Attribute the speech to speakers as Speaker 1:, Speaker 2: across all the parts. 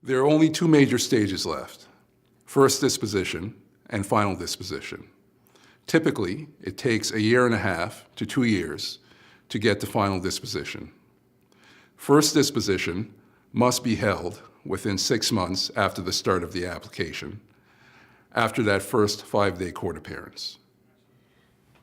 Speaker 1: There are only two major stages left: first disposition and final disposition. Typically, it takes 1.5 years to 2 years to get to final disposition. First disposition must be held within 6 months after the start of the application, after that first 5-day court appearance.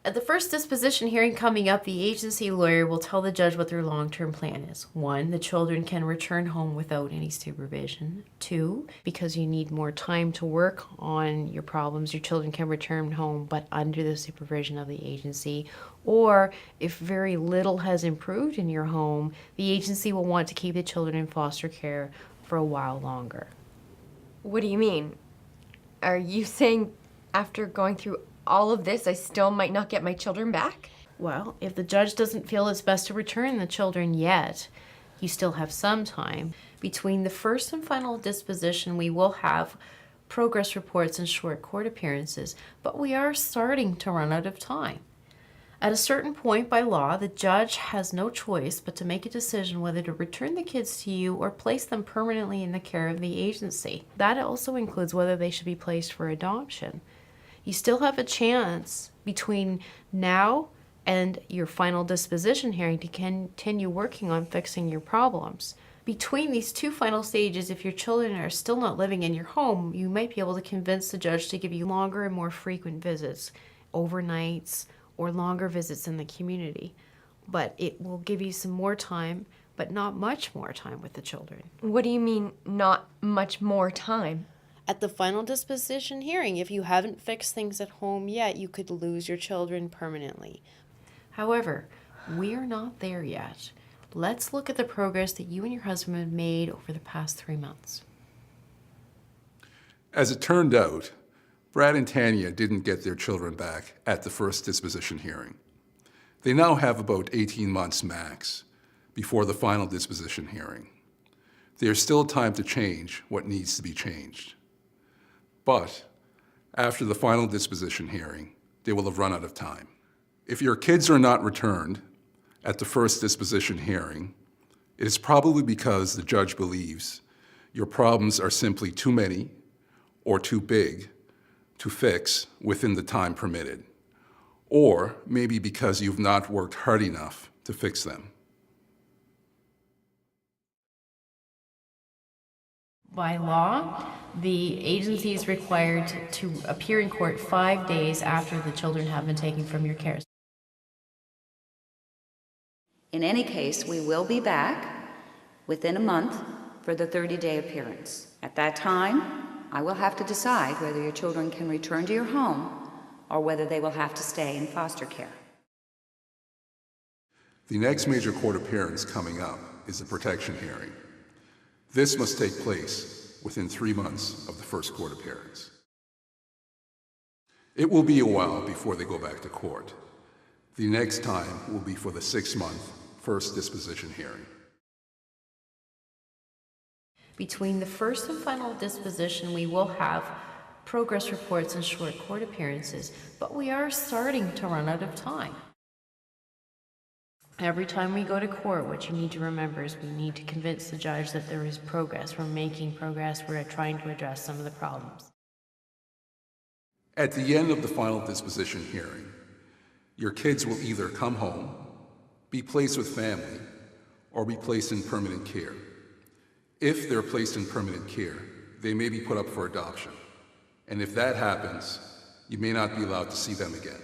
Speaker 2: At the first disposition hearing coming up, the agency lawyer will tell the judge what their long-term plan is. 1, the children can return home without any supervision. 2, because you need more time to work on your problems, your children can return home but under the supervision of the agency. Or if very little has improved in your home, the agency will want to keep the children in foster care for a while longer.
Speaker 3: What do you mean? Are you saying after going through all of this, I still might not get my children back?
Speaker 2: Well, if the judge doesn't feel it's best to return the children yet, you still have some time. Between the first and final disposition, we will have progress reports and short court appearances, but we are starting to run out of time. At a certain point by law, the judge has no choice but to make a decision whether to return the kids to you or place them permanently in the care of the agency. That also includes whether they should be placed for adoption. You still have a chance between now and your final disposition hearing to continue working on fixing your problems. Between these two final stages, if your children are still not living in your home, you might be able to convince the judge to give you longer and more frequent visits, overnights, or longer visits in the community. But it will give you some more time, but not much more time with the children.
Speaker 3: What do you mean, not much more time?
Speaker 2: At the final disposition hearing, if you haven't fixed things at home yet, you could lose your children permanently. However, we're not there yet. Let's look at the progress that you and your husband have made over the past 3 months.
Speaker 1: As it turned out, Brad and Tanya didn't get their children back at the first disposition hearing. They now have about 18 months max before the final disposition hearing. There's still time to change what needs to be changed. But after the final disposition hearing, they will have run out of time. If your kids are not returned at the first disposition hearing, it is probably because the judge believes your problems are simply too many or too big to fix within the time permitted, or maybe because you've not worked hard enough to fix them.
Speaker 2: By law, the agency is required to appear in court 5 days after the children have been taken from your care.
Speaker 4: In any case, we will be back within a month for the 30-day appearance. At that time, I will have to decide whether your children can return to your home or whether they will have to stay in foster care.
Speaker 1: The next major court appearance coming up is the protection hearing. This must take place within 3 months of the first court appearance. It will be a while before they go back to court. The next time will be for the 6-month first disposition hearing.
Speaker 2: Between the first and final disposition, we will have progress reports and short court appearances, but we are starting to run out of time. Every time we go to court, what you need to remember is we need to convince the judge that there is progress. We're making progress. We're trying to address some of the problems.
Speaker 1: At the end of the final disposition hearing, your kids will either come home, be placed with family, or be placed in permanent care. If they're placed in permanent care, they may be put up for adoption. And if that happens, you may not be allowed to see them again.